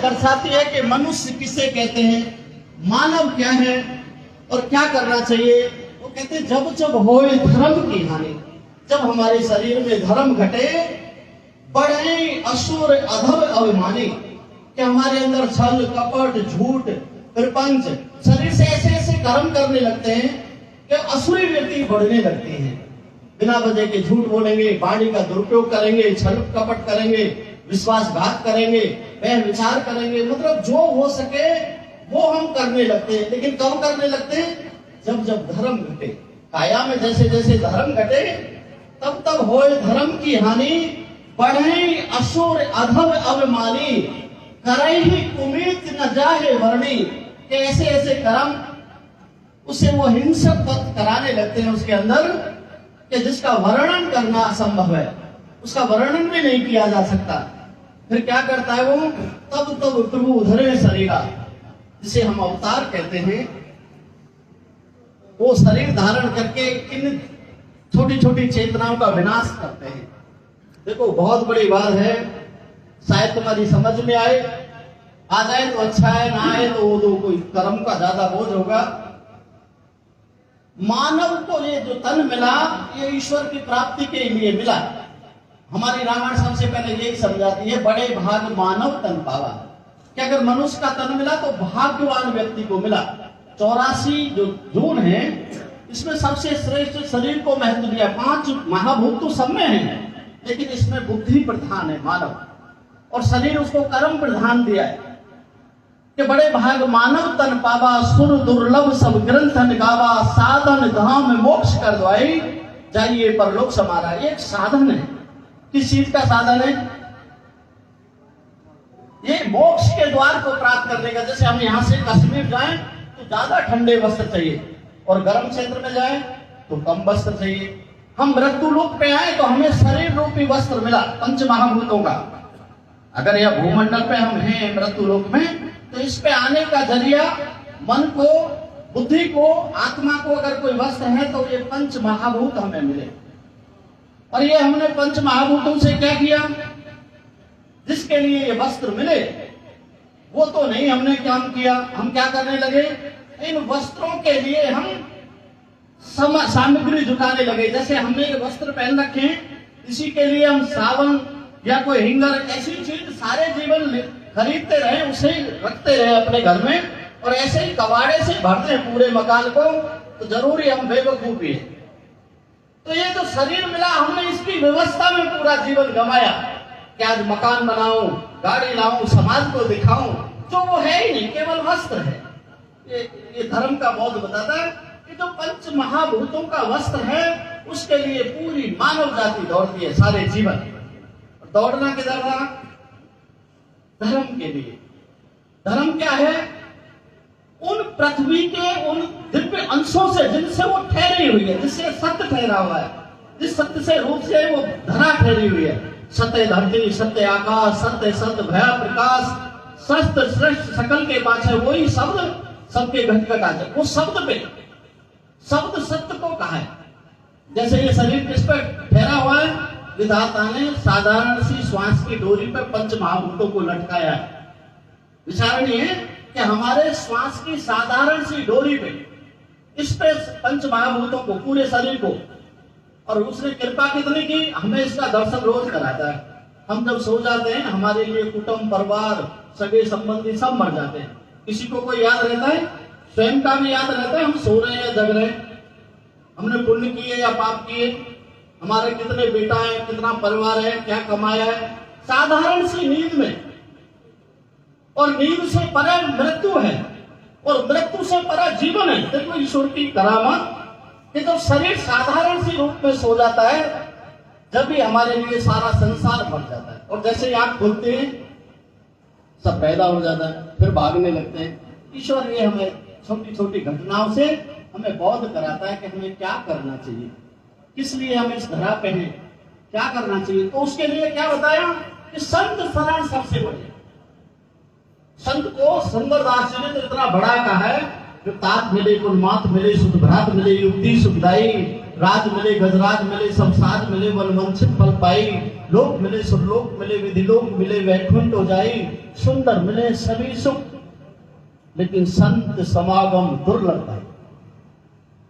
दर्शाती है कि मनुष्य किसे कहते हैं, मानव क्या है और क्या करना चाहिए। वो कहते हैं जब जब होए धर्म की हानि, जब हमारे शरीर में धर्म घटे, बढ़े असुर अधम अभिमानी, कि हमारे अंदर छल कपट झूठ प्रपंच, शरीर से ऐसे ऐसे कर्म करने लगते हैं कि असुरी व्यक्ति बढ़ने लगते हैं। बिना वजह के झूठ बोलेंगे, वाणी का दुरुपयोग करेंगे, छल कपट करेंगे, विश्वासघात करेंगे, वह विचार करेंगे, मतलब जो हो सके वो हम करने लगते हैं। लेकिन कब करने लगते हैं? जब जब धर्म घटे, काया में जैसे जैसे धर्म घटे तब तब होए धर्म की हानि, बढ़े असुर अधम अभिमानी, करे ही कुमित न जाहे वर्णी, कि ऐसे ऐसे कर्म उसे वो हिंसक पथ कराने लगते हैं उसके अंदर कि जिसका वर्णन करना असंभव है, उसका वर्णन भी नहीं किया जा सकता। फिर क्या करता है वो? तब तब प्रभु उधरे शरीरा, जिसे हम अवतार कहते हैं, वो शरीर धारण करके इन छोटी छोटी चेतनाओं का विनाश करते हैं। देखो बहुत बड़ी बात है, शायद तुम्हारी समझ में आए, आ जाए तो अच्छा है, ना आए तो वो तो कोई कर्म का ज्यादा बोझ होगा। मानव को ये जो तन मिला, ये ईश्वर की प्राप्ति के लिए मिला। हमारी रामायण सबसे पहले यही समझाती है, बड़े भाग मानव तन पावा, कि अगर मनुष्य का तन मिला तो भाग्यवान व्यक्ति को मिला। 84 जो जून है, इसमें सबसे श्रेष्ठ शरीर को महत्व दिया। 5 महाभूत तो सब में है, लेकिन इसमें बुद्धि प्रधान है मानव, और शरीर उसको कर्म प्रधान दिया है कि बड़े भाग मानव तन पावा, सुर दुर्लभ सब ग्रंथन गावा, साधन धाम मोक्ष कर द्वाई, जाइए परलोक समारा। ये एक साधन है। किस चीज का साधन है? ये मोक्ष के द्वार को प्राप्त करने का। जैसे हम यहाँ से कश्मीर जाएं तो ज्यादा ठंडे वस्त्र चाहिए, और गर्म क्षेत्र में जाएं तो कम वस्त्र चाहिए। हम मृत्यु लोक पे आए तो हमें शरीर रूपी वस्त्र मिला पंच महाभूतों का। अगर यह भूमंडल पे हम हैं मृत्यु लोक में, तो इस पे आने का जरिया मन को, बुद्धि को, आत्मा को अगर कोई वस्त्र है तो ये पंच महाभूत हमें मिले। और ये हमने पंच महाभूतों से क्या किया? जिसके लिए ये वस्त्र मिले वो तो नहीं हमने क्या किया, हम क्या करने लगे? इन वस्त्रों के लिए हम सामग्री जुटाने लगे। जैसे हमने ये वस्त्र पहन रखे हैं, इसी के लिए हम सावन या कोई हिंगर, ऐसी चीज सारे जीवन खरीदते रहे, उसे रखते रहे अपने घर में, और ऐसे ही कबाड़े से भरते हैं पूरे मकान को, तो जरूरी हम बेवकूफ ही है। तो ये जो शरीर मिला, हमने इसकी व्यवस्था में पूरा जीवन गंवाया कि आज मकान बनाऊं, गाड़ी लाऊं, समाज को दिखाऊं, जो वो है ही नहीं, केवल वस्त्र है। ये धर्म का बोध बताता है कि जो पंच महाभूतों का वस्त्र है, उसके लिए पूरी मानव जाति दौड़ती है सारे जीवन। दौड़ना किधर था? धर्म के लिए। धर्म क्या है? उन पृथ्वी के उन दिव्य अंशों से जिनसे वो ठहरी हुई है, जिससे सत्य ठहरा हुआ है, जिस सत्य से रूप से वो धरा ठहरी हुई है। सत्य धरती, सत्य आकाश, सत्य सत्य भया प्रकाश, सत्य श्रेष्ठ सकल के पास है वही शब्द, सबके घट घटा है। वो शब्द पे, शब्द सत्य को कहा है। जैसे ये शरीर किस पर ठहरा हुआ है? विधाता ने साधारण सी श्वास की डोरी पर पंच महाभूतों को लटकाया है। विचारणीय है कि हमारे श्वास की साधारण सी डोरी पे, इस पे पंच महाभूतों को, पूरे शरीर को, और उसने कृपा कितनी की, हमें इसका दर्शन रोज कराता है। हम जब सो जाते हैं, हमारे लिए कुटुंब, परिवार, सगे संबंधी सब मर जाते हैं। किसी को कोई याद रहता है? स्वयं का भी याद रहता है हम सो रहे हैं या जग रहे हैं, हमने पुण्य किए या पाप किए, हमारे कितने बेटा है, कितना परिवार है, क्या कमाया है, साधारण सी नींद में। और नींद से परे मृत्यु है, और मृत्यु से परे जीवन है। देखो ईश्वर की करामत कि जब शरीर साधारण सी रूप में सो जाता है, जब भी हमारे लिए सारा संसार मर जाता है। और जैसे आंख खुलते हैं सब पैदा हो जाता है, फिर भागने लगते हैं। ईश्वर ये हमें छोटी छोटी घटनाओं से हमें बोध कराता है कि हमें क्या करना चाहिए, किस लिए हम इस धरा पे हैं, क्या करना चाहिए। तो उसके लिए क्या बताया कि संत शरण सबसे बड़े। संत को सुंदरदास जी ने तो इतना बड़ा कहा है, जो तात मिले कुल मात मिले सुध भ्रात मिले युक्ति सुखदाई, राज मिले गजराज मिले सब साज मिले वनवंचित फल पाई, लोक मिले सुरलोक मिले विधिलोक मिले वैकुंठ हो जाई, सुंदर मिले सभी सुख लेकिन संत समागम दुर्लभ है।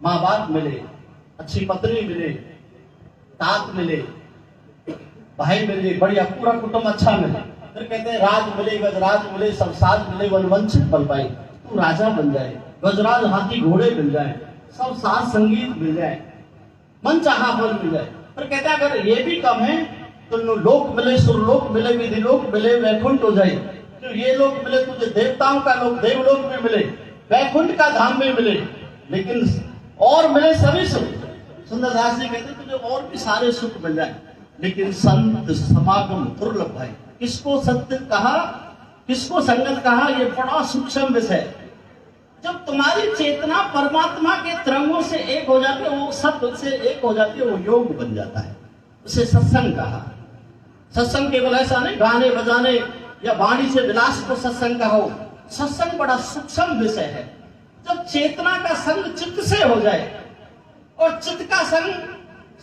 माँ बाप मिले, अच्छी पत्नी मिले, तात मिले, भाई मिले, बढ़िया पूरा कुटुंब अच्छा मिले, फिर कहते हैं राज मिले गजराज मिले सब साज मिले वनवंचित फल पाई, तू राजा बन जाए, गजराज हाथी घोड़े मिल जाए, सब साज संगीत मिल जाए, मन चाहा फल मिल जाए। पर कहते हैं अगर ये भी कम है तो लोक मिले सुरलोक मिले विधिलोक मिले वैकुंठ हो जाए, तो ये लोक मिले तुझे देवताओं का लोक देवलोक में मिले, वैकुंठ का धाम में मिले, लेकिन और मिले सभी सुख। सुंदरदास जी कहते तुझे और भी सारे सुख मिल जाए लेकिन संत समागम दुर्लभ है। किसको सत्य कहा, किसको संगत कहा, ये बड़ा सूक्ष्म विषय है। जब तुम्हारी चेतना परमात्मा के तरंगों से एक हो जाती है, वो सत्य से एक हो जाती है, वो योग बन जाता है, उसे सत्संग कहा। सत्संग केवल ऐसा नहीं गाने बजाने या वाणी से विलास को सत्संग कहो, सत्संग बड़ा सूक्ष्म विषय है। जब चेतना का संग चित्त से हो जाए और चित्त का संग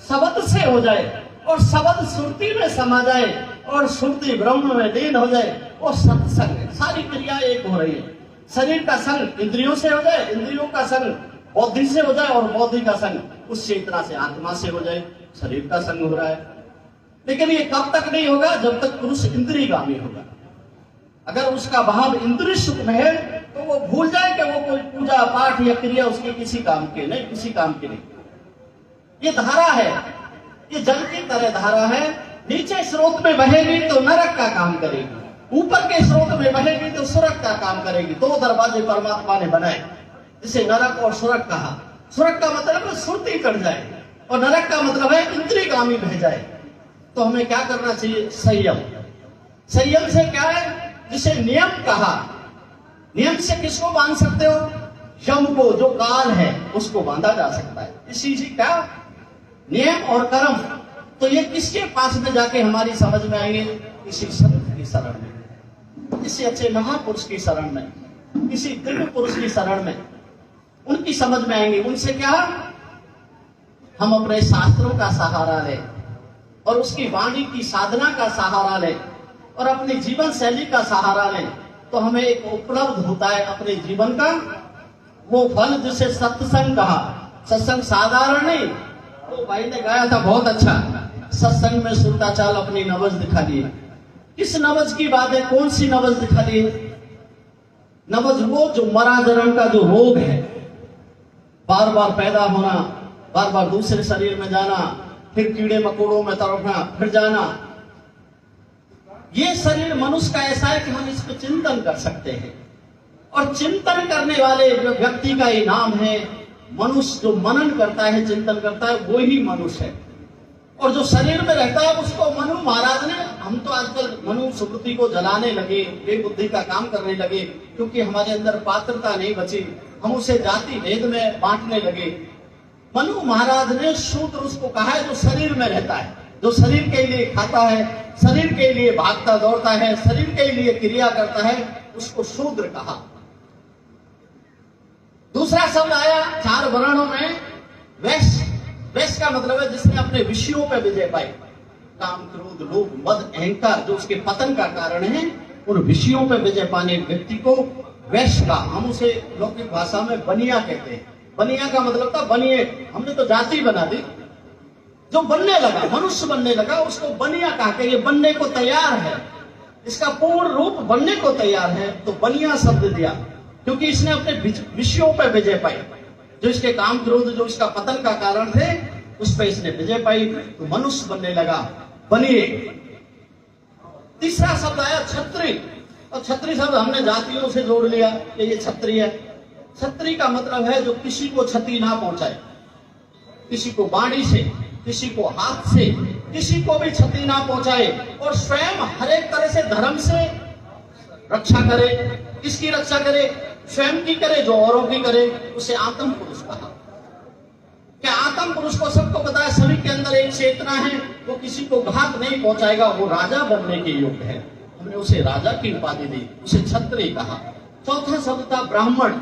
शब्द से हो जाए और शब्द सुरती में समा जाए और सुरती ब्रह्म में लीन हो जाए, वो सत्संग है। सारी क्रिया एक हो रही है। शरीर का संग इंद्रियों से हो जाए, इंद्रियों का संग बौद्धि से हो जाए और बौद्धि का संग उस चेतना से आत्मा से हो जाए, शरीर का संग हो रहा है। लेकिन ये कब तक नहीं होगा, जब तक पुरुष इंद्रियगामी होगा। अगर उसका भाव इंद्रिय सुख में है तो वो भूल जाए कि वो कोई पूजा पाठ या क्रिया उसके किसी काम के नहीं, किसी काम के नहीं। ये धारा है, ये जल की तरह धारा है, नीचे स्रोत में बहेगी तो नरक का काम करेगी, ऊपर के स्रोत में बहेगी तो स्वर्ग का काम करेगी। दो दरवाजे परमात्मा ने बनाए, जिसे नरक और स्वर्ग कहा। स्वर्ग का मतलब है सुरती कर जाए और नरक का मतलब है इंद्रियगामी बह जाए। तो हमें क्या करना चाहिए, संयम। संयम से क्या है, जिसे नियम कहा। नियम से किसको बांध सकते हो, यम को, जो काल है उसको बांधा जा सकता है। इसी से क्या नियम और कर्म, तो ये किसके पास में जाके हमारी समझ में आएंगे, किसी संत की शरण में, किसी अच्छे महापुरुष की शरण में, किसी दिव्य पुरुष की शरण में, उनकी समझ में आएंगे। उनसे क्या, हम अपने शास्त्रों का सहारा लें और उसकी वाणी की साधना का सहारा लें और अपनी जीवन शैली का सहारा लें, तो हमें एक उपलब्ध होता है अपने जीवन का वो फल, जिसे सत्संग कहा। सत्संग साधारण नहीं, तो भाई ने गाया था बहुत अच्छा, सत्संग में सुनता चाल अपनी नवज दिखा दिए। किस नवज की बात है, कौन सी नवज दिखा दी? नवज वो जो मरा जन्म का जो रोग है, बार बार पैदा होना, बार बार दूसरे शरीर में जाना, फिर कीड़े मकोड़ों में तड़पना, फिर जाना। ये शरीर मनुष्य का ऐसा है कि हम इस पर चिंतन कर सकते हैं, और चिंतन करने वाले व्यक्ति का ये नाम है मनुष्य। जो मनन करता है, चिंतन करता है, वो ही मनुष्य है। और जो शरीर में रहता है उसको मनु महाराज ने, हम तो आजकल मनु स्मृति को जलाने लगे, बेबुद्धि का काम करने लगे, क्योंकि हमारे अंदर पात्रता नहीं बची, हम उसे जाति भेद में बांटने लगे। मनु महाराज ने शूद्र उसको कहा है जो शरीर में रहता है, जो शरीर के लिए खाता है, शरीर के लिए भागता दौड़ता है, शरीर के लिए क्रिया करता है, उसको शूद्र कहा। दूसरा शब्द आया 4 वर्णों में, वैश्य। वैश्य का मतलब है जिसने अपने विषयों पर विजय पाई। काम, क्रोध, लोभ, मद, अहंकार जो उसके पतन का कारण है, उन विषयों पर विजय पाने व्यक्ति को वैश्य का, हम उसे लौकिक भाषा में बनिया कहते हैं। बनिया का मतलब था बनिए, हमने तो जाति बना दी। जो बनने लगा, मनुष्य बनने लगा, उसको बनिया कहा कि ये बनने को तैयार है, इसका पूर्ण रूप बनने को तैयार है, तो बनिया शब्द दिया, क्योंकि इसने अपने विषयों पर विजय पाई। जो इसके काम, क्रोध जो इसका पतन का कारण थे, उस पर इसने विजय पाई, तो मनुष्य बनने लगा, बनिए। तीसरा शब्द आया क्षत्रिय, और क्षत्रिय शब्द हमने जातियों से जोड़ लिया कि ये क्षत्रिय है। क्षत्रिय का मतलब है जो किसी को क्षति ना पहुंचाए, किसी को वाणी से, किसी को हाथ से, किसी को भी क्षति ना पहुंचाए, और स्वयं हर एक तरह से धर्म से रक्षा करे। किसकी रक्षा करे? स्वयं की करे, जो औरों की करे, उसे आत्म पुरुष कहा। क्या आत्म पुरुष को सबको पता है, सभी के अंदर एक चेतना है, वो किसी को घात नहीं पहुंचाएगा, वो राजा बनने के योग्य है, हमने उसे राजा की उपाधि दी, उसे क्षत्रिय कहा। चौथा शब्द था ब्राह्मण।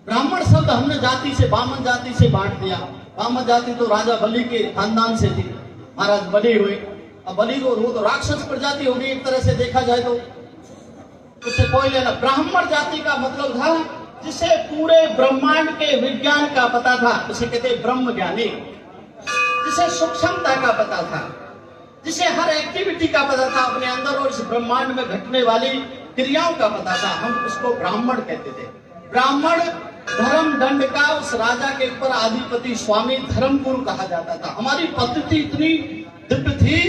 ब्राह्मण शब्द हमने जाति से, बामन जाति से बांट दिया, ब्राह्मण जाति तो राजा बलि के खानदान से थी, महाराज बलि हुए। अब बलि को वो तो राक्षस प्रजाति होगी एक तरह से देखा जाए तो, उससे कोई लेना। ब्राह्मण जाति का मतलब था जिसे पूरे ब्रह्मांड के विज्ञान का पता था, उसे कहते ब्रह्म ज्ञानी, जिसे सूक्ष्मता का पता था, जिसे हर एक्टिविटी का पता था अपने अंदर और इस ब्रह्मांड में घटने वाली क्रियाओं का पता था, हम उसको ब्राह्मण कहते थे। ब्राह्मण धर्म दंड का उस राजा के ऊपर अधिपति स्वामी धर्मपुर कहा जाता था। हमारी पद्धति इतनी दिव्य थी,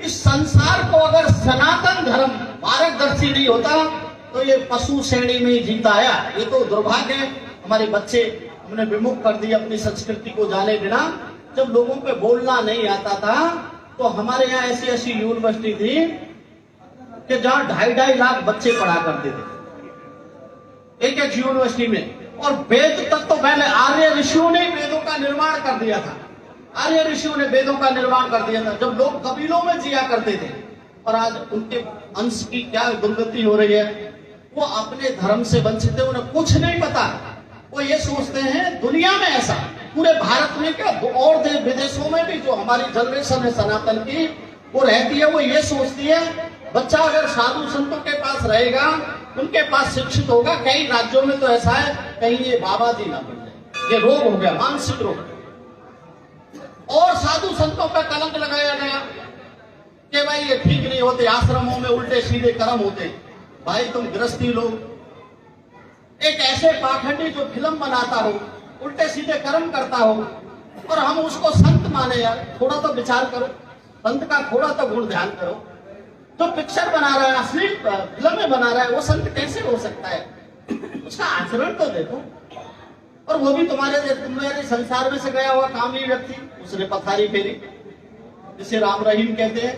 इस संसार को अगर सनातन धर्म मार्गदर्शी नहीं होता तो ये पशु श्रेणी में ही जीता आया। ये तो दुर्भाग्य है, हमारे बच्चे हमने विमुख कर दिया अपनी संस्कृति को जाने बिना। जब लोगों पे बोलना नहीं आता था तो हमारे यहाँ ऐसी ऐसी यूनिवर्सिटी थी कि जहां 2.5 लाख बच्चे पढ़ा करते थे एक एक यूनिवर्सिटी में। और वेद तक तो पहले आर्य ऋषियों ने वेदों का निर्माण कर दिया था, आर्य ऋषियों ने वेदों का निर्माण कर दिया था जब लोग कबीलों में जिया करते थे। और आज उनके अंश की क्या दुर्गति हो रही है, वो अपने धर्म से वंचित है, उन्हें कुछ नहीं पता। वो ये सोचते हैं दुनिया में ऐसा, पूरे भारत में क्या और देश विदेशों में भी जो हमारी जनरेशन है सनातन की वो रहती है, वो ये सोचती है बच्चा अगर साधु संतों के पास रहेगा, उनके पास शिक्षित होगा। कई राज्यों में तो ऐसा है कहीं ये बाबा जी ना बन जाए, ये रोग हो गया, मानसिक रोग। और साधु संतों पर कलंक लगाया गया कि भाई ये ठीक नहीं होते, आश्रमों में उल्टे सीधे कर्म होते। भाई तुम गृहस्थी लोग, एक ऐसे पाखंडी जो फिल्म बनाता हो, उल्टे सीधे कर्म करता हो, और हम उसको संत माने। यार थोड़ा तो विचार करो, संत का थोड़ा तो गुण ध्यान करो। जो पिक्चर बना रहा है, असली फिल्में बना रहा है, वो संत कैसे हो सकता है? उसका आचरण तो देखो। और वो भी तुम्हारे संसार में से गया हुआ कामी व्यक्ति, उसने पथारी फेरी, जिसे राम रहीम कहते हैं।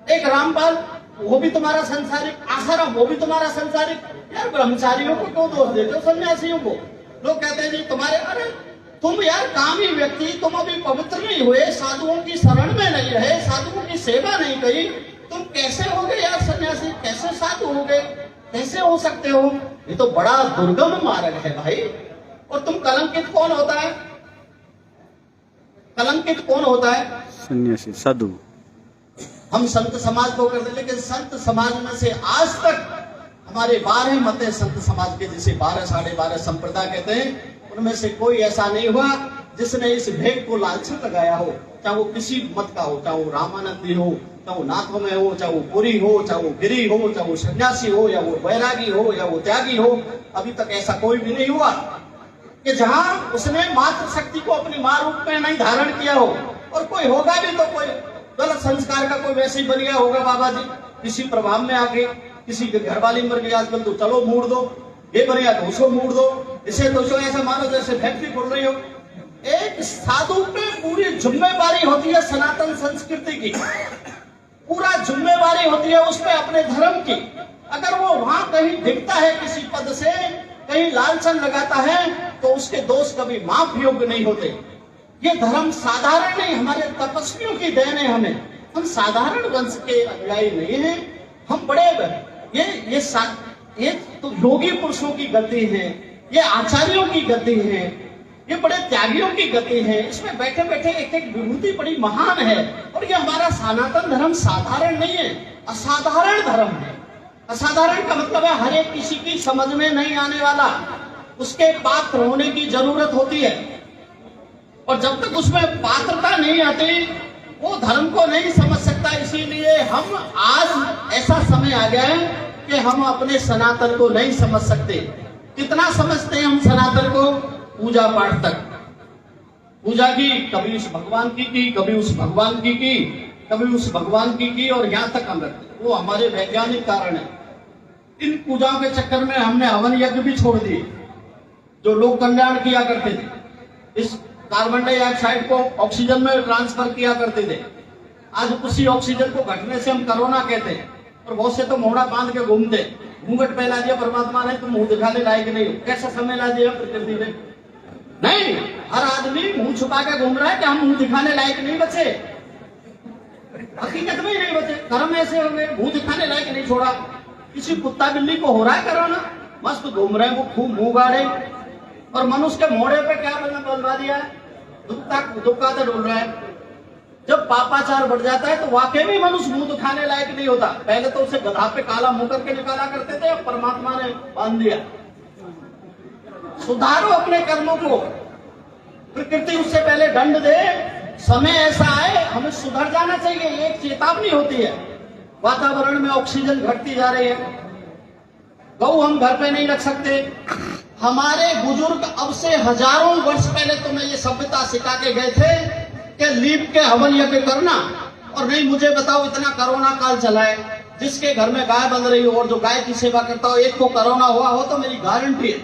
एक रामपाल, वो भी तुम्हारा संसारिक। आसाराम, वो भी तुम्हारा संसारिक। यार ब्रह्मचारियों को क्यों दोष देते हो, सन्यासियों को? लोग कहते हैं जी तुम्हारे, अरे तुम यार कामी व्यक्ति, तुम अभी पवित्र नहीं हुए, साधुओं की शरण में नहीं रहे, साधुओं की सेवा नहीं करी, तुम कैसे हो गए यार सन्यासी? कैसे साधु हो गए? कैसे हो सकते हो? ये तो बड़ा दुर्गम मार्ग है भाई। और तुम कलंकित कौन होता है? कलंकित कौन होता है? सन्यासी, साधु। हम संत समाज को करते, लेकिन संत समाज में से आज तक हमारे 12 मत हैं संत समाज के, जिसे 12 साढ़े 12 संप्रदाय कहते हैं, उनमें से कोई ऐसा नहीं हुआ जिसने इस भेद को लालच लगाया हो। चाहे वो किसी मत का हो, चाहे वो रामानंदी हो, चाहे वो नाथ में हो, चाहे वो पुरी हो, चाहे वो गिरी हो, चाहे वो सन्यासी हो, या वो वैरागी हो, या वो त्यागी हो। अभी तक ऐसा कोई भी नहीं हुआ कि जहां उसने मातृ शक्ति को अपनी मां रूप में नहीं धारण किया हो। और कोई होगा भी तो कोई गलत संस्कार का कोई वैसे ही बन गया होगा बाबा जी, किसी प्रभाव में आके, किसी के घर वाली मर गई आजकल तो चलो मूड़ दो, ये बन गया तो उसको मूड़ दो, इसे तो ऐसा मानो जैसे फैक्ट्री खोल रही हो। एक साधु पे पूरी जिम्मेवारी होती है सनातन संस्कृति की, पूरा जिम्मेवारी होती है उस पे अपने धर्म की। अगर वो वहां कहीं दिखता है किसी पद से, कहीं लालचन लगाता है, तो उसके दोष कभी माफ योग्य नहीं होते। ये धर्म साधारण नहीं, हमारे तपस्वियों की देन है। हम साधारण वंश के अनुयायी नहीं है, हम बड़े ये तो योगी पुरुषों की गति है, ये आचार्यों की गति है, ये बड़े त्यागियों की गति है। इसमें बैठे बैठे एक एक विभूति बड़ी महान है। और ये हमारा सनातन धर्म साधारण नहीं है, असाधारण धर्म है। असाधारण का मतलब है हर एक किसी की समझ में नहीं आने वाला, उसके पात्र होने की जरूरत होती है। और जब तक उसमें पात्रता नहीं आती वो धर्म को नहीं समझ सकता। इसीलिए हम आज ऐसा समय आ गया है कि हम अपने सनातन को नहीं समझ सकते। कितना समझते हैं हम सनातन को? पूजा पाठ तक। पूजा की कभी उस भगवान की, कभी उस भगवान की, कभी उस भगवान की, और यहाँ तक हम रखते। वो हमारे वैज्ञानिक कारण है। इन पूजाओं के चक्कर में हमने हवन यज्ञ भी छोड़ दिए जो लोग कल्याण किया करते थे। इस कार्बन डाइऑक्साइड को ऑक्सीजन में ट्रांसफर किया करते थे। आज उसी ऑक्सीजन को घटने से हम कोरोना कहते हैं। और बहुत से तो मोहड़ा बांध के घूमते, घूंघट पहला दिया परमात्मा ने, तुम मुंह दिखाने लायक नहीं हो। कैसा समय ला दिया प्रकृति ने? नहीं, हर आदमी मुंह छुपा के घूम रहा है कि हम मुंह दिखाने लायक नहीं बचे। हकीकत में ही नहीं बचे, कर्म ऐसे हो गए, मुंह दिखाने लायक नहीं छोड़ा। किसी कुत्ता बिल्ली को हो रहा है कोरोना, मस्त घूम रहे हैं, वो खूब मुंह गाड़े, और मनुष्य के मोड़े पे क्या बनवा दिया है, दुक्का तो डोल रहा है। जब पापाचार बढ़ जाता है तो वाकई में मनुष्य मुंह दिखाने लायक नहीं होता। पहले तो उसे गधा पे काला मुंह करके निकाला करते थे, अब परमात्मा ने बांध दिया। सुधारो अपने कर्मों को, प्रकृति उससे पहले दंड दे। समय ऐसा आए हमें सुधर जाना चाहिए, ये एक चेतावनी होती है। वातावरण में ऑक्सीजन घटती जा रही है, गऊ हम घर पे नहीं रख सकते। हमारे बुजुर्ग अब से हजारों वर्ष पहले तुम्हें ये सभ्यता सिखा के गए थे कि लीप के हवन यज्ञ करना। और नहीं मुझे बताओ, इतना कोरोना काल चला है, जिसके घर में गाय बंध रही हो और जो गाय की सेवा करता हो, एक को कोरोना हुआ हो तो मेरी गारंटी है,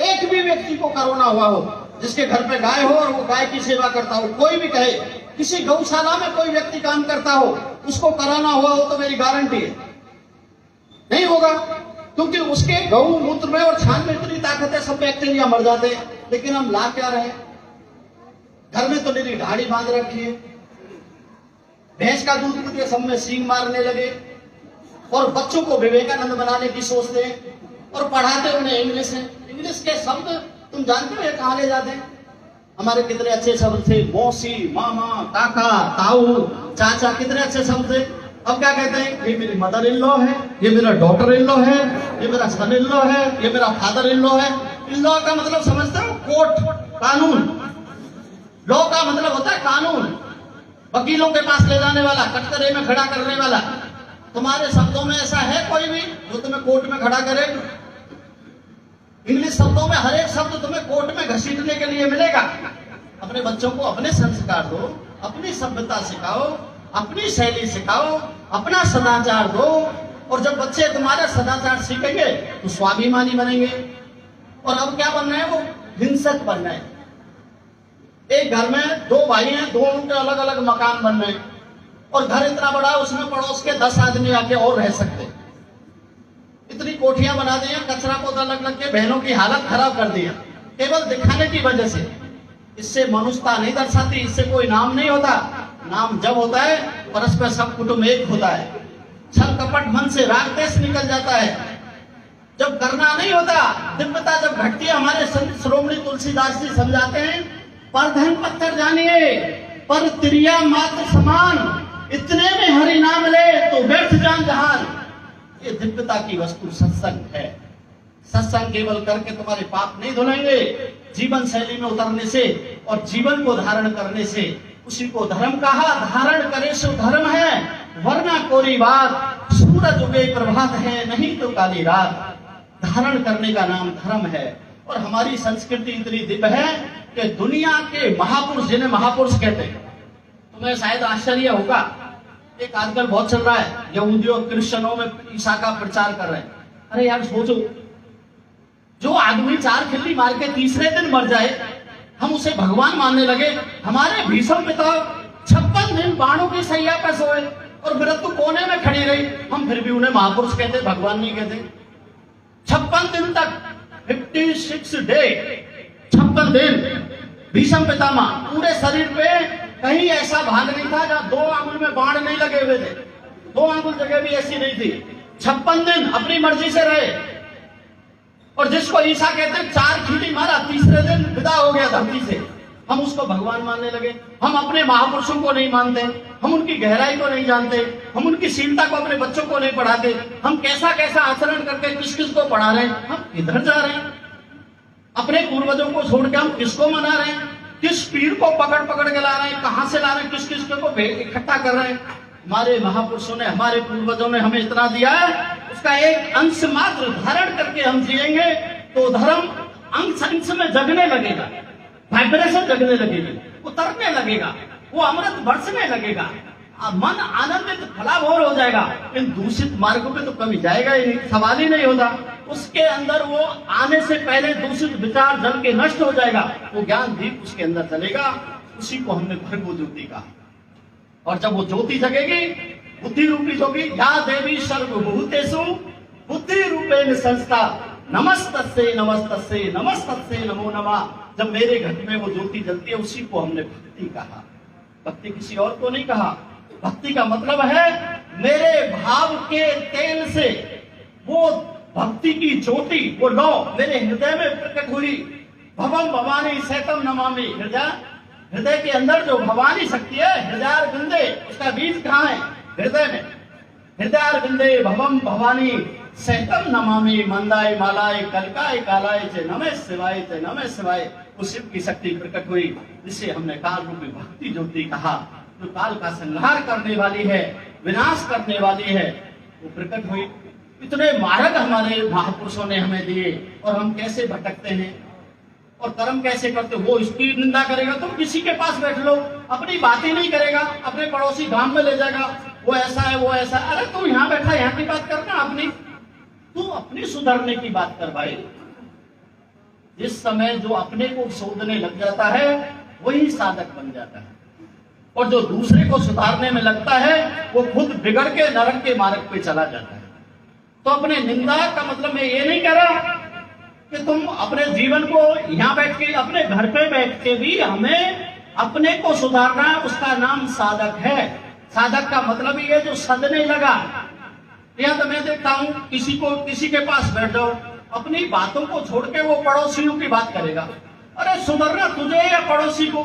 एक भी व्यक्ति को कोरोना हुआ हो जिसके घर पे गाय हो और वो गाय की सेवा करता हो, कोई भी कहे किसी गौशाला में कोई व्यक्ति काम करता हो उसको कोरोना हुआ हो तो मेरी गारंटी है नहीं होगा, क्योंकि उसके गऊ मूत्र में और छान में इतनी ताकत है, सब बैक्टीरिया मर जाते हैं। लेकिन हम ला क्या रहे, घर में तो मेरी ढाड़ी बांध रखी है, भैंस का दूध पी के सब में सींग मारने लगे और बच्चों को विवेकानंद बनाने की सोचते हैं और पढ़ाते उन्हें इंग्लिश है। इंग्लिश के शब्द तुम जानते हो ये कहां ले जाते हैं? हमारे कितने अच्छे शब्द थे, मौसी, मामा, काका, ताऊ, चाचा, कितने अच्छे शब्द थे। अब क्या कहते हैं, ये मेरी मदर इन लॉ है, ये मेरा डॉटर इन लॉ है, ये मेरा सन इन लॉ है, ये मेरा फादर इन लॉ है। इन लॉ का मतलब समझते हो, कोर्ट, कानून। लॉ का मतलब होता है कानून, वकीलों के पास ले जाने वाला, कटघरे में खड़ा करने वाला। तुम्हारे शब्दों में ऐसा है कोई भी जो तुम्हें कोर्ट में खड़ा करे? इंग्लिश शब्दों में हर एक शब्द तुम्हें कोर्ट में घसीटने के लिए मिलेगा। अपने बच्चों को अपने संस्कार दो, अपनी सभ्यता सिखाओ, अपनी शैली सिखाओ, अपना सदाचार दो। और जब बच्चे तुम्हारा सदाचार सीखेंगे तो स्वाभिमानी बनेंगे। और अब क्या बनना है, वो हिंसक बनना है। एक घर में दो भाई हैं, दोनों के अलग अलग मकान बन रहे हैं और घर इतना बड़ा है, उसमें पड़ोस के 10 आदमी आके और रह सकते। इतनी कोठियां बना दी हैं, कचरा पौधा लग लग के बहनों की हालत खराब कर दी है, केवल दिखाने की वजह से। इससे मनुष्यता नहीं दर्शाती, इससे कोई नाम नहीं होता। नाम जब होता है परस्पर सब कुटुंब एक होता है। छल कपट मन से राग देश निकल जाता है। जब करना नहीं होता, दिव्यता जब घटती है। हमारे संत श्रोमणी तुलसीदास जी समझाते हैं, पर धन पत्थर जानिए, पर त्रिया मात्र समान, इतने में हरि नाम ले तो व्यर्थ जान जहान। ये दिव्यता की वस्तु सत्संग है। सत्संग केवल करके तुम्हारे पाप नहीं धुलेंगे, जीवन शैली में उतरने से और जीवन को धारण करने से। उसी को धर्म कहा, धारण करे सो धर्म है, वरना कोरी बात। सूरज उगे प्रभात है, नहीं तो काली रात। धारण करने का नाम धर्म है। और हमारी संस्कृति इतनी दिव्य है कि दुनिया के महापुरुष, जिन्हें महापुरुष कहते हैं, तुम्हें शायद आश्चर्य होगा, एक आजकल बहुत चल रहा है, यहूदियों क्रिश्चियनों में ईसा का प्रचार कर रहे हैं। अरे यार सोचो, जो आदमी 4 खिल्ली मार के तीसरे दिन मर जाए, हम उसे भगवान मानने लगे। हमारे भीष्म पिता 56 दिन बाणों की सैया पर सोए और मृत्यु कोने में खड़ी रही, हम फिर भी उन्हें महापुरुष कहते, भगवान नहीं कहते। 56 दिन तक, 56 डे, 56 दिन भीष्म पितामह, पूरे शरीर पे कहीं ऐसा भाग नहीं था जहां 2 आंगुल में बाण नहीं लगे हुए थे। 2 आंगुल जगह भी ऐसी नहीं थी। 56 दिन अपनी मर्जी से रहे। और जिसको ईसा कहते हैं, 4 खींटी मारा, तीसरे दिन विदा हो गया धरती से, हम उसको भगवान मानने लगे। हम अपने महापुरुषों को नहीं मानते, हम उनकी गहराई को नहीं जानते, हम उनकी शीलता को अपने बच्चों को नहीं पढ़ाते। हम कैसा कैसा आचरण करके किस किस को पढ़ा रहे हैं, हम किधर जा रहे हैं? अपने पूर्वजों को छोड़ के हम किसको मना रहे हैं? किस पीर को पकड़ पकड़ के ला रहे हैं? कहां से ला रहे हैं? किस किस को इकट्ठा कर रहे हैं? हमारे महापुरुषों ने, हमारे पूर्वजों ने हमें इतना दिया है, उसका एक अंश मात्र धारण करके हम जिएंगे तो धर्म अंश अंश में जगने लगेगा, वाइब्रेशन जगने लगेगी, उतरने लगेगा, वो अमृत बरसने लगेगा, मन आनंदित फलाभोर हो जाएगा। इन दूषित मार्गों पे तो कभी जाएगा ही नहीं, सवाल ही नहीं होता। उसके अंदर वो आने से पहले दूषित विचार जल के नष्ट हो जाएगा, वो ज्ञान दीप उसके अंदर चलेगा। उसी को हमने भर्गो ज्योति कहा। और जब वो ज्योति जगेगी, बुद्धि रूपी जोगी, या देवी सर्वभूतेषु बुद्धि रूपेण संस्था, नमस्तस्यै नमस्तस्यै नमस्तस्यै नमो नमः। जब मेरे घर में वो ज्योति जलती है, उसी को हमने भक्ति कहा। भक्ति किसी और को नहीं कहा। भक्ति का मतलब है मेरे भाव के तेल से वो भक्ति की ज्योति वो लौ मेरे हृदय में प्रकट हुई। भवम भवानी सैतम नमामि। हृदय के अंदर जो भवानी शक्ति है, हृदय बिंदे, उसका बीज कहाँ है? हृदय में। हृदय बिंदे भवम भवानी सैतम नमामि मंदाय मालाय कलकाय कालाय च नमः शिवाय च नमः शिवाय। उस शिव की शक्ति प्रकट हुई, जिसे हमने काल रूपी भक्ति ज्योति कहा, जो काल का संहार करने वाली है, विनाश करने वाली है, वो प्रकट हुई। इतने मार्ग हमारे महापुरुषों ने हमें दिए, और हम कैसे भटकते हैं और कर्म कैसे करते। वो इसकी निंदा करेगा, तुम किसी के पास बैठ लो, अपनी बात ही नहीं करेगा, अपने पड़ोसी गांव में ले जाएगा, वो ऐसा है वो ऐसा। अरे तू यहाँ बैठा, यहाँ की बात करना, अपनी तू अपनी सुधरने की बात कर भाई। जिस समय जो अपने को शोधने लग जाता है वही साधक बन जाता है, और जो दूसरे को सुधारने में लगता है वो खुद बिगड़ के नरक के मार्ग पे चला जाता है। तो अपने निंदा का मतलब मैं ये नहीं कह रहा कि तुम अपने जीवन को यहाँ बैठ के, अपने घर पे बैठ के भी हमें अपने को सुधारना है, उसका नाम साधक है। साधक का मतलब ये जो सदने लगा। या तो मैं देखता हूं किसी के पास बैठ जाओ, अपनी बातों को छोड़ के वो पड़ोसियों की बात करेगा। अरे सुधरना तुझे या पड़ोसी को?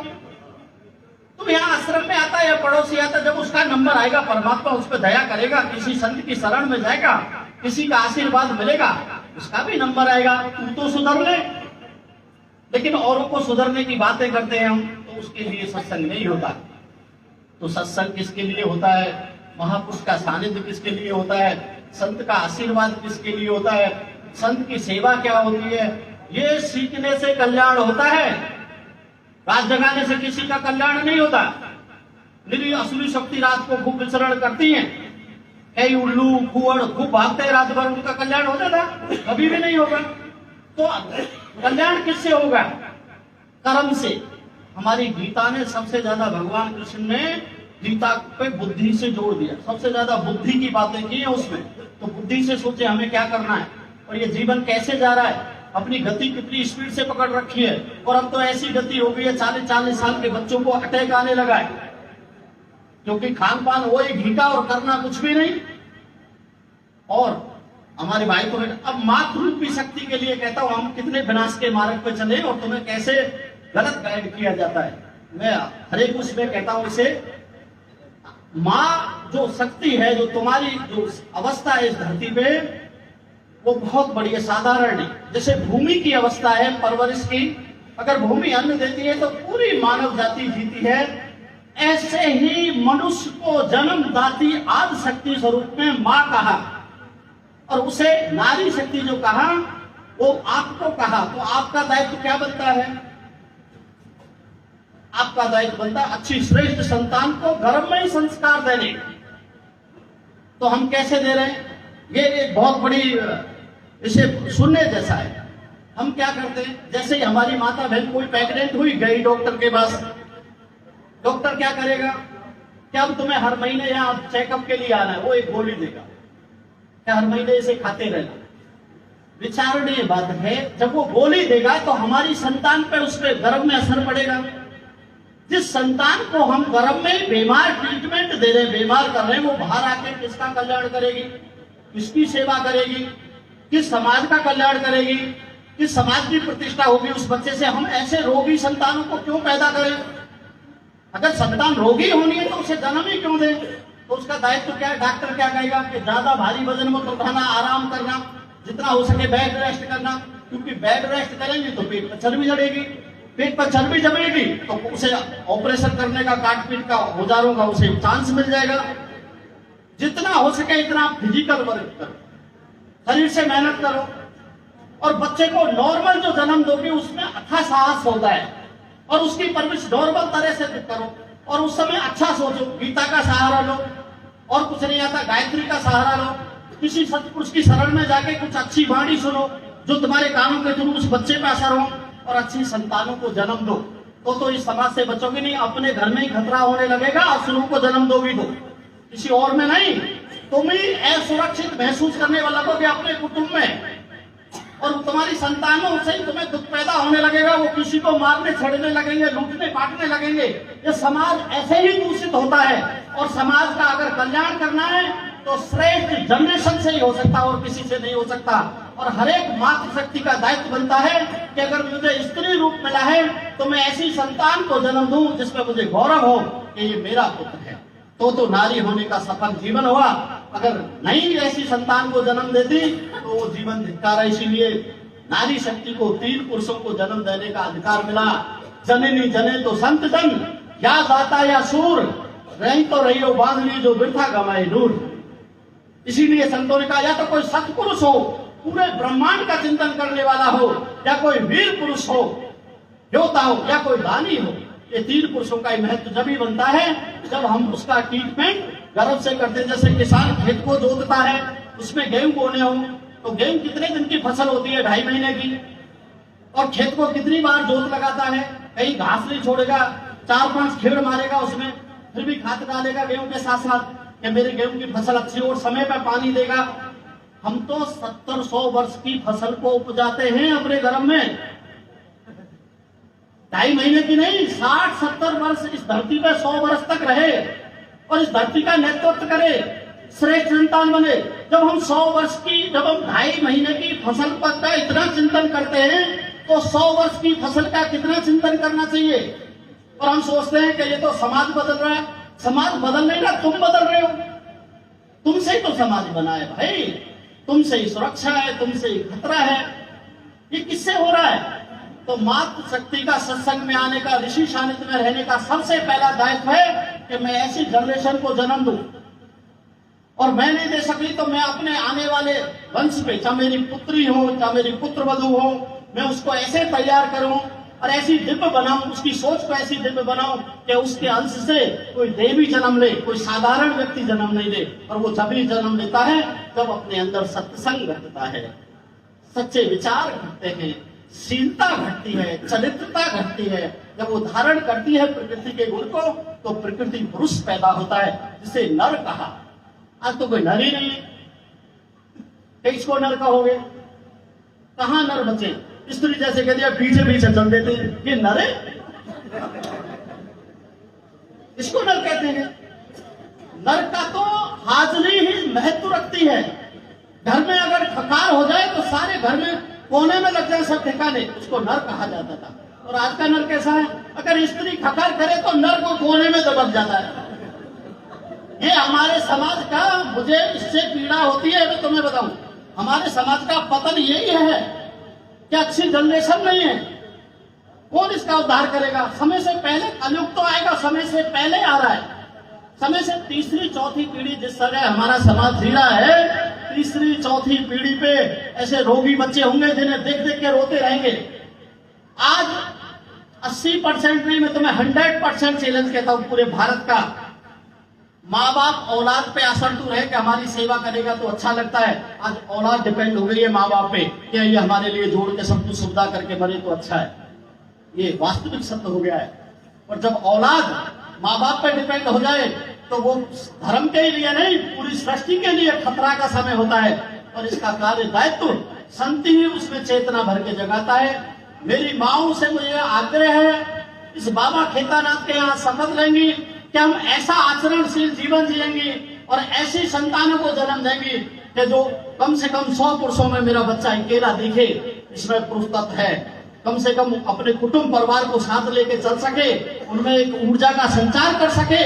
तुम यहाँ आश्रम में आता है या पड़ोसी आता, जब उसका नंबर आएगा परमात्मा उस पर दया करेगा, किसी संत की शरण में जाएगा, किसी का आशीर्वाद मिलेगा, उसका भी नंबर आएगा, तू तो सुधर ले। लेकिन औरों को सुधरने की बातें करते हैं हम, तो उसके लिए सत्संग नहीं होता। तो सत्संग किसके लिए होता है? महापुरुष का सानिध्य किसके लिए होता है? संत का आशीर्वाद किसके लिए होता है? संत की सेवा क्या होती है? ये सीखने से कल्याण होता है, रात जगाने से किसी का कल्याण नहीं होता। निरी असुरी शक्ति रात को खूब विचरण करती है, कई उल्लू कुंवर खूब भागते हैं रात भर, उनका कल्याण हो जाता? कभी भी नहीं होगा। तो कल्याण किससे होगा? कर्म से। हमारी गीता ने सबसे ज्यादा, भगवान कृष्ण ने गीता पे बुद्धि से जोड़ दिया, सबसे ज्यादा बुद्धि की बातें की है उसमें। तो बुद्धि से सोचे हमें क्या करना है, और ये जीवन कैसे जा रहा है, अपनी गति कितनी स्पीड से पकड़ रखी है। और अब तो ऐसी गति हो गई है, 40-40 साल के बच्चों को अटैक आने लगा है, क्योंकि खान पान वो ही घी का और करना कुछ भी नहीं। और हमारे भाई को अब मातृरूपी शक्ति के लिए कहता हूं, हम कितने विनाश के मार्ग पे चले और तुम्हें कैसे गलत गाइड किया जाता है। मैं हर एक उसमें कहता हूं इसे, माँ जो शक्ति है, जो तुम्हारी जो अवस्था है इस धरती पे, वो बहुत बड़ी है, साधारण नहीं। जैसे भूमि की अवस्था है परवरिश की, अगर भूमि अन्न देती है तो पूरी मानव जाति जीती है। ऐसे ही मनुष्य को जन्म दाती आदि शक्ति स्वरूप में माँ कहा, और उसे नारी शक्ति जो कहा वो आपको कहा। तो आपका दायित्व क्या बनता है? आपका दायित्व बनता है अच्छी श्रेष्ठ संतान को गर्भ में ही संस्कार देने। तो हम कैसे दे रहे हैं? ये एक बहुत बड़ी, इसे सुनने जैसा है। हम क्या करते हैं, जैसे ही हमारी माता बहन कोई प्रेग्नेंट हुई, गई डॉक्टर के पास, डॉक्टर क्या करेगा? क्या अब तुम्हें हर महीने यहाँ चेकअप के लिए आना है, वो एक गोली देगा, क्या हर महीने इसे खाते रहना? विचारणीय बात है, जब वो गोली देगा तो हमारी संतान पे, उस पर गर्भ में असर पड़ेगा। जिस संतान को हम गर्भ में बीमार ट्रीटमेंट दे रहे हैं, बीमार कर रहे हैं, वो बाहर आके किसका कल्याण करेगी, किसकी सेवा करेगी, किस समाज का कल्याण करेगी, किस समाज की प्रतिष्ठा होगी उस बच्चे से। हम ऐसे रोगी संतानों को क्यों पैदा करें? अगर संतान रोगी होनी है तो उसे जन्म ही क्यों दें? तो उसका दायित्व क्या है? डॉक्टर क्या कहेगा कि ज्यादा भारी वजन मत उठाना, आराम करना, जितना हो सके बेड रेस्ट करना, क्योंकि बेड रेस्ट करेंगे तो पेट पर चर्बी जमेगी, पेट पर चर्बी जमेगी तो उसे ऑपरेशन करने का, काट पीट का, औजारों का उसे चांस मिल जाएगा। जितना हो सके इतना फिजिकल वर्क करो, शरीर से मेहनत करो, और बच्चे को नॉर्मल जो जन्म दोगे उसमें अथाह साहस होता है, और उसकी परवरिश नॉर्मल तरह से करो। और उस समय अच्छा सोचो, गीता का सहारा लो, और कुछ नहीं आता गायत्री का सहारा लो, किसी सत्पुरुष की शरण में जाके कुछ अच्छी वाणी सुनो जो तुम्हारे कानों के थ्रू उस बच्चे पे असर हो, और अच्छी संतानों को जन्म दो। तो इस समाज से बचोगे नहीं, अपने घर में ही खतरा होने लगेगा। असुरों को जन्म दोगी तो किसी और में नहीं, तुम ही असुरक्षित महसूस करने वाला लोगे अपने कुटुंब में, और तुम्हारी संतानों से ही तुम्हें दुख पैदा होने लगेगा। वो किसी को मारने छेड़ने लगेंगे, लूटने काटने लगेंगे। ये समाज ऐसे ही दूषित होता है। और समाज का अगर कल्याण करना है तो श्रेष्ठ जनरेशन से ही हो सकता और किसी से नहीं हो सकता। और हर एक मातृशक्ति का दायित्व बनता है कि अगर मुझे स्त्री रूप मिला है तो मैं ऐसी संतान को जन्म दूं जिसमें मुझे गौरव हो कि ये मेरा पुत्र है, तो नारी होने का सफल जीवन हुआ। अगर नहीं ऐसी संतान को जन्म देती तो वो जीवन धिक्कार है। इसीलिए नारी शक्ति को 3 पुरुषों को जन्म देने का अधिकार मिला। जननी जने तो संत जन, या दाता या सूर, रही तो रही हो बांध ली जो वृथा गवाए नूर। इसीलिए संतों ने कहा या तो कोई सत्पुरुष हो, पूरे ब्रह्मांड का चिंतन करने वाला हो, या कोई वीर पुरुष हो, योद्धा हो, या कोई दानी हो। ये 3 पुरुषों का महत्व जब ही बनता है जब हम उसका ट्रीटमेंट गर्व से करते हैं। जैसे किसान खेत को जोतता है, उसमें गेहूं बोने हो तो गेहूं कितने दिन की फसल होती है? 2.5 महीने की। और खेत को कितनी बार जोत लगाता है? कहीं घास नहीं छोड़ेगा, 4-5 खेड़ मारेगा उसमें, फिर भी खाद डालेगा गेहूं के साथ साथ कि मेरे गेहूं की फसल अच्छी हो, और समय पर पानी देगा। हम तो 70-100 वर्ष की फसल को उपजाते हैं अपने धर्म में, 2.5 महीने की नहीं, 60-70 वर्ष इस धरती पर 100 वर्ष तक रहे और इस धरती का नेतृत्व करे, श्रेष्ठ संतान बने। जब हम 100 वर्ष की, जब हम 2.5 महीने की फसल पर का इतना चिंतन करते हैं तो 100 वर्ष की फसल का कितना चिंतन करना चाहिए। और हम सोचते हैं कि ये तो समाज बदल रहा है। समाज बदल नहीं रहा, तुम बदल रहे हो। तुमसे ही तो समाज बना है भाई, तुमसे ही सुरक्षा है, तुमसे ही खतरा है। ये किससे हो रहा है? तो मातृशक्ति का सत्संग में आने का, ऋषि सानिध्य में रहने का सबसे पहला दायित्व है कि मैं ऐसी जनरेशन को जन्म दूं, और मैं नहीं दे सकी तो मैं अपने आने वाले वंश पे, चाहे मेरी पुत्री हो चाहे मेरी पुत्र वधू हो, मैं उसको ऐसे तैयार करूं और ऐसी दिव्य बनाऊं, उसकी सोच को ऐसी दिव्य बनाऊं कि उसके अंश से कोई देवी जन्म ले, कोई साधारण व्यक्ति जन्म नहीं ले। और वो तभी जन्म लेता है जब अपने अंदर सत्संग घटता है, सच्चे विचार घटते हैं, शीलता घटती है, चरित्रता घटती है। जब वो धारण करती है प्रकृति के गुण को तो प्रकृति पुरुष पैदा होता है, जिसे नर कहा। आज तो कोई नर ही नहीं है, इसको नर कहोगे? कहां नर बचे? स्त्री जैसे कह दिया पीछे पीछे चल देते, ये नर है? इसको नर कहते हैं? नर का तो हाजिरी ही महत्व रखती है। घर में अगर खकार हो जाए तो सारे घर में कोने में लग जाए सब ठिकाने, उसको नर कहा जाता था। और आज का नर कैसा है? अगर स्त्री खकार करे तो नर को कोने में दबक जाता है। ये हमारे समाज का, मुझे इससे पीड़ा होती है। मैं तुम्हें बताऊं, हमारे समाज का पतन यही है कि अच्छी जनरेशन नहीं है। कौन इसका उद्धार करेगा? समय से पहले कलयुग तो आएगा, समय से पहले आ रहा है। समय से 3री-4थी पीढ़ी जिस तरह हमारा समाज जी रहा है, 3री-4थी पीढ़ी पे ऐसे रोगी बच्चे होंगे जिन्हें देख देख के रोते रहेंगे। आज 80% नहीं, मैं तुम्हें 100% चैलेंज कहता हूं पूरे भारत का, माँ बाप औलाद पे असंतुष्ट है कि हमारी सेवा करेगा तो अच्छा लगता है। आज औलाद डिपेंड हो गई है माँ बाप पे कि ये हमारे लिए जोड़ के सब कुछ सुविधा करके मरे तो अच्छा है। ये वास्तविक सत्य हो गया है। और जब औलाद माँ बाप पे डिपेंड हो जाए तो वो धर्म के लिए नहीं, पूरी सृष्टि के लिए खतरा का समय होता है। और इसका कार्य दायित्व संत ही उसमें चेतना भर के जगाता है। मेरी माओं से मुझे आग्रह है, इस बाबा खेतानाथ के यहाँ शपथ लेंगी कि हम ऐसा आचरणशील जीवन जिएंगे और ऐसी संतानों को जन्म देंगे कि जो कम से कम 100 पुरुषों में मेरा बच्चा अकेला दिखे, इसमें पुरुष तत्व है। कम से कम अपने कुटुंब परिवार को साथ लेके चल सके, उनमें एक ऊर्जा का संचार कर सके,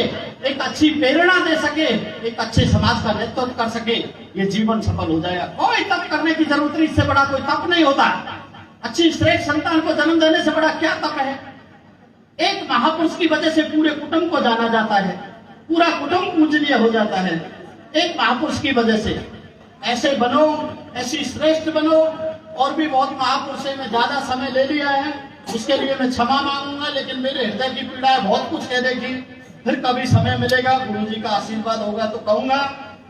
एक अच्छी प्रेरणा दे सके, एक अच्छे समाज का नेतृत्व कर सके, ये जीवन सफल हो जाएगा। कोई तप करने की जरूरत नहीं, इससे बड़ा कोई तप नहीं होता। अच्छी श्रेष्ठ संतान को जन्म देने से बड़ा क्या तप है? एक महापुरुष की वजह से पूरे कुटुंब को जाना जाता है, पूरा कुटुंब पूजनीय हो जाता है एक महापुरुष की वजह से। ऐसे बनो, ऐसी श्रेष्ठ बनो। और भी बहुत महापुरुष है, मैं ज्यादा समय ले लिया है, उसके लिए मैं क्षमा मांगूंगा, लेकिन मेरे हृदय की पीड़ा है, बहुत कुछ कह देगी। फिर कभी समय मिलेगा, गुरु जी का आशीर्वाद होगा तो कहूंगा।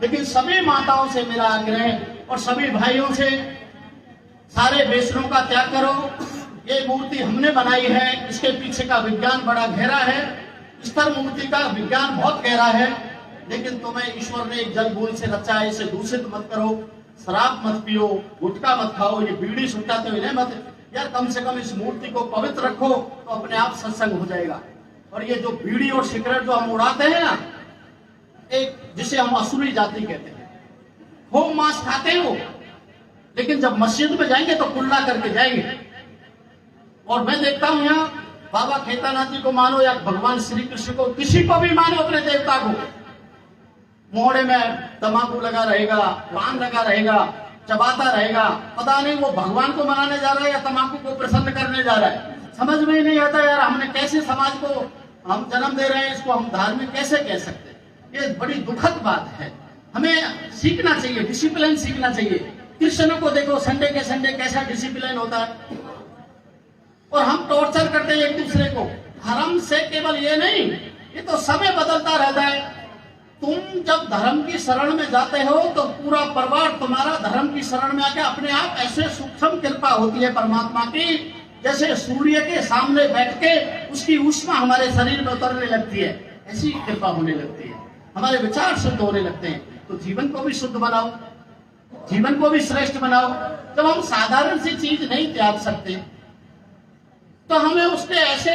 लेकिन सभी माताओं से मेरा आग्रह और सभी भाइयों से, सारे वैष्णव का त्याग करो। ये मूर्ति हमने बनाई है, इसके पीछे का विज्ञान बड़ा गहरा है। स्तर मूर्ति का विज्ञान बहुत गहरा है, लेकिन तुम्हें ईश्वर ने एक जल बूंद से रचा है, इसे दूषित मत करो। शराब मत पियो, गुटखा मत खाओ, ये बीड़ी सुटाते हुए नहीं मत। यार कम से कम इस मूर्ति को पवित्र रखो तो अपने आप सत्संग हो जाएगा। और ये जो बीड़ी और सिगरेट जो हम उड़ाते हैं ना, एक जिसे हम असुरी जाति कहते हैं, खूब मांस खाते हैं वो, लेकिन जब मस्जिद में जाएंगे तो कुल्ला करके जाएंगे। और मैं देखता हूं यहाँ बाबा खेतानाथ जी को मानो या भगवान श्री कृष्ण को, किसी को भी मानो अपने देवता को, मोहड़े में तंबाकू लगा रहेगा, पान लगा रहेगा, चबाता रहेगा, पता नहीं वो भगवान को मनाने जा रहा है या तंबाकू को प्रसन्न करने जा रहा है। समझ में ही नहीं आता यार, हमने कैसे समाज को हम जन्म दे रहे हैं, इसको हम धार्मिक कैसे कह सकते हैं। ये बड़ी दुखद बात है। हमें सीखना चाहिए, डिसिप्लिन सीखना चाहिए। क्रिश्चियनों को देखो, संडे के संडे कैसा डिसिप्लिन होता है, और हम टॉर्चर करते हैं एक दूसरे को। धर्म से केवल ये नहीं, ये तो समय बदलता रहता है। तुम जब धर्म की शरण में जाते हो तो पूरा परिवार तुम्हारा धर्म की शरण में आके अपने आप ऐसे सूक्ष्म कृपा होती है परमात्मा की, जैसे सूर्य के सामने बैठ के उसकी ऊष्मा हमारे शरीर में उतरने लगती है, ऐसी कृपा होने लगती है, हमारे विचार शुद्ध होने लगते हैं। तो जीवन को भी शुद्ध बनाओ, जीवन को भी श्रेष्ठ बनाओ। जब हम साधारण सी चीज नहीं त्याग सकते तो हमें उसके ऐसे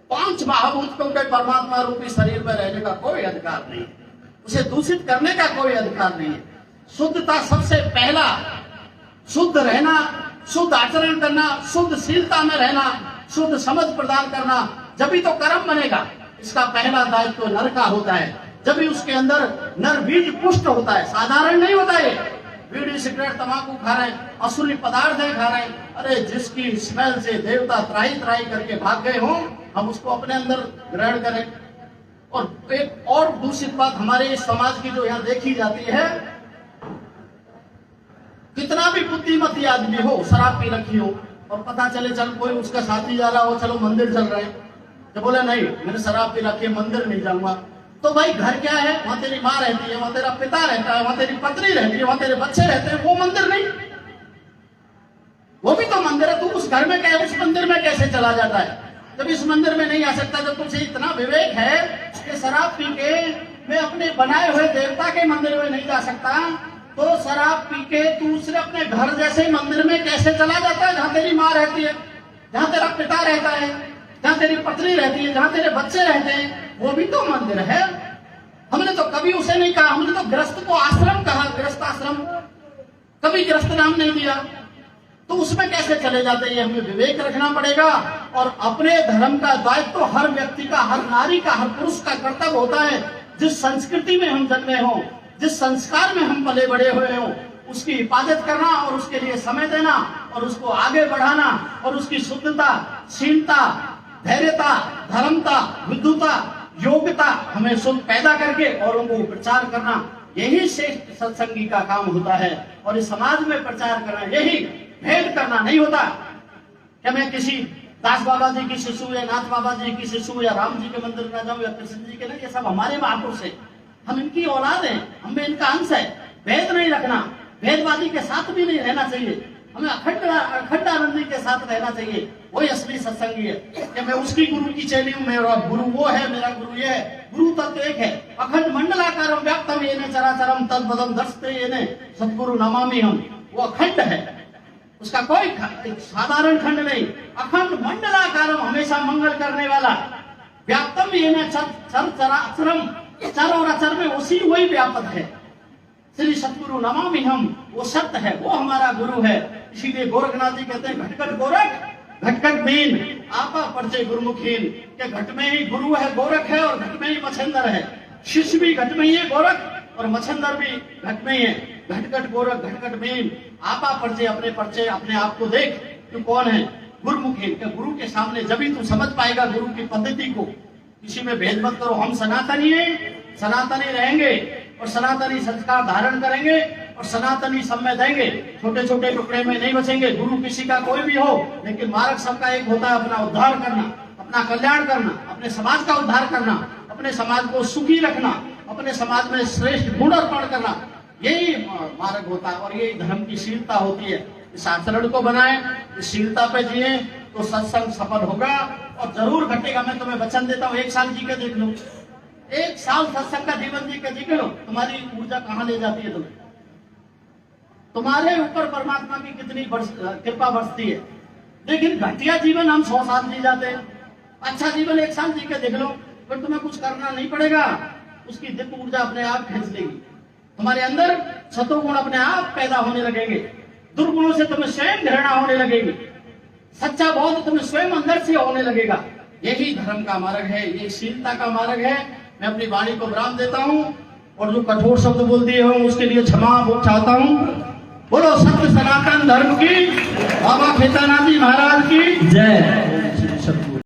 5 महाभूतों के परमात्मा रूपी शरीर में रहने का कोई अधिकार नहीं, उसे दूषित करने का कोई अधिकार नहीं है। शुद्धता सबसे पहला, शुद्ध रहना, शुद्ध आचरण करना, शुद्ध शीलता में रहना, शुद्ध समझ प्रदान करना, जब भी तो कर्म बनेगा। इसका पहला दायित्व नर का होता है, जब भी उसके अंदर नर बीज पुष्ट होता है। साधारण नहीं होता है, बीड़ी सिगरेट तंबाकू खा रहे हैं, असुरी पदार्थ खा रहे हैं, अरे जिसकी स्मेल से देवता त्राही त्राही करके भाग गए हों, हम उसको अपने अंदर ग्रहण करें। और एक और दूसरी बात हमारे इस समाज की जो यहाँ देखी जाती है, कितना भी बुद्धिमती आदमी हो, शराब पी रखी हो और पता चले चल कोई उसका साथी जा रहा हो, चलो मंदिर चल रहे हैं, तो बोले नहीं मैंने शराब पी रखी है, मंदिर नहीं जाऊंगा। तो भाई घर क्या है, वहां तेरी माँ रहती है, वहां तेरा पिता रहता है, वहां तेरी पत्नी रहती है, वहां तेरे बच्चे रहते हैं, वो मंदिर नहीं, वो भी तो मंदिर है। तू उस घर में क्या, उस मंदिर में कैसे चला जाता है? जब इस मंदिर में नहीं आ सकता, जब तुझे इतना विवेक है कि शराब पी के मैं अपने बनाए हुए देवता के मंदिर में नहीं जा सकता, तो शराब पी के तू सिर्फ अपने घर जैसे मंदिर में कैसे चला जाता है, जहां तेरी माँ रहती है, जहां तेरा पिता रहता है, जहां तेरी पत्नी रहती है, जहां तेरे बच्चे रहते हैं, वो भी तो मंदिर है। हमने तो कभी उसे नहीं कहा, हमने तो गृहस्थ को आश्रम कहा, गृहस्थ आश्रम, कभी गृहस्थ नाम नहीं दिया। तो उसमें कैसे चले जाते हैं? हमें विवेक रखना पड़ेगा। और अपने धर्म का दायित्व तो हर व्यक्ति का, हर नारी का, हर पुरुष का कर्तव्य होता है। जिस संस्कृति में हम जन्मे हों, जिस संस्कार में हम पले बड़े हुए हों, उसकी हिफाजत करना और उसके लिए समय देना और उसको आगे बढ़ाना और उसकी शुद्धता, शीलता, धैर्यता, धर्मता, विद्युता, योग्यता हमें शुद्ध पैदा करके औरों को प्रचार करना, यही श्रेष्ठ सत्संगी का काम होता है। और इस समाज में प्रचार करना, यही भेद करना नहीं होता कि मैं किसी दास बाबा जी की शिशु या नाथ बाबा जी की शिशु या राम जी के मंदिर में जाऊं या कृष्ण जी के, नहीं, ये सब हमारे महापुरुष है, हम इनकी औलाद हैं, हमें इनका अंश है। भेद नहीं रखना, भेदवादी के साथ भी नहीं रहना चाहिए, हमें अखंड आनंदी के साथ रहना चाहिए। वही असली सत्संगी है कि मैं उसकी गुरु की चेली हूं, मेरा गुरु वो है, मेरा गुरु ये है। गुरु तत्व एक है, अखंड मंडलाकारम व्याप्तम येने चराचरम तद्पदम दर्शते येने सद्गुरु नमामि हम। वो अखंड है, उसका कोई साधारण खंड नहीं, अखंड मंडलाकारम, हमेशा मंगल करने वाला। व्याप्तम येने चराचरम, चर और अचर में उसी वही व्यापक है। श्री सतगुरु नमामि हम, वो सत्य है, वो हमारा गुरु है। इसीलिए गोरखनाथ जी कहते हैं घटघट गोरख घटघट मीन आपा परिचय गुरुमुखीन, के घट में ही गुरु है, गोरख है, और घट में ही मच्छंदर है। शिष्य भी घट में ही है गोरख, और मच्छंदर भी घट में ही है। घटघट गोरख घटघट मीन आपा परिचय, अपने परिचय, अपने आप को देख तू कौन है। गुरुमुखीन के गुरु के सामने जब ही तू समझ पाएगा गुरु की पद्धति को। किसी में भेद मत करो, हम सनातनी हैं, सनातनी रहेंगे और सनातनी संस्कार धारण करेंगे और सनातनी समय देंगे। छोटे छोटे टुकड़े में नहीं बचेंगे। गुरु किसी का कोई भी हो, लेकिन मार्ग सबका एक होता है, अपना उद्धार करना, अपना कल्याण करना, अपने समाज का उद्धार करना, अपने समाज को सुखी रखना, अपने समाज में श्रेष्ठ गुण अर्पण करना, यही मार्ग होता है और यही धर्म की शीलता होती है। इस आचरण को बनाए, इस शीलता पे जिए तो सत्संग सफल होगा और जरूर घटेगा। मैं तुम्हें वचन देता हूँ, 1 साल जी के देख लो, 1 साल सत्संग का जीवन जी के जी लो, तुम्हारी ऊर्जा कहाँ ले जाती है तुम्हें। तुम्हारे ऊपर परमात्मा की कितनी कृपा बरसती है। लेकिन घटिया जीवन हम 100 साल जी जाते हैं, अच्छा जीवन 1 साल जी के देख लो, फिर तुम्हें कुछ करना नहीं पड़ेगा, उसकी दिव्य ऊर्जा अपने आप खींच लेगी। तुम्हारे अंदर सतोगुण अपने आप पैदा होने लगेंगे, दुर्गुणों से तुम्हें स्वयं घृणा होने लगेगी, सच्चा बोध तुम्हें स्वयं अंदर से होने लगेगा। यही धर्म का मार्ग है, ये शीलता का मार्ग है। मैं अपनी वाणी को विराम देता हूँ और जो कठोर शब्द बोल दिए हूँ उसके लिए क्षमा चाहता हूँ। बोलो सत्य सनातन धर्म की, बाबा खेतानाथ जी महाराज की जय।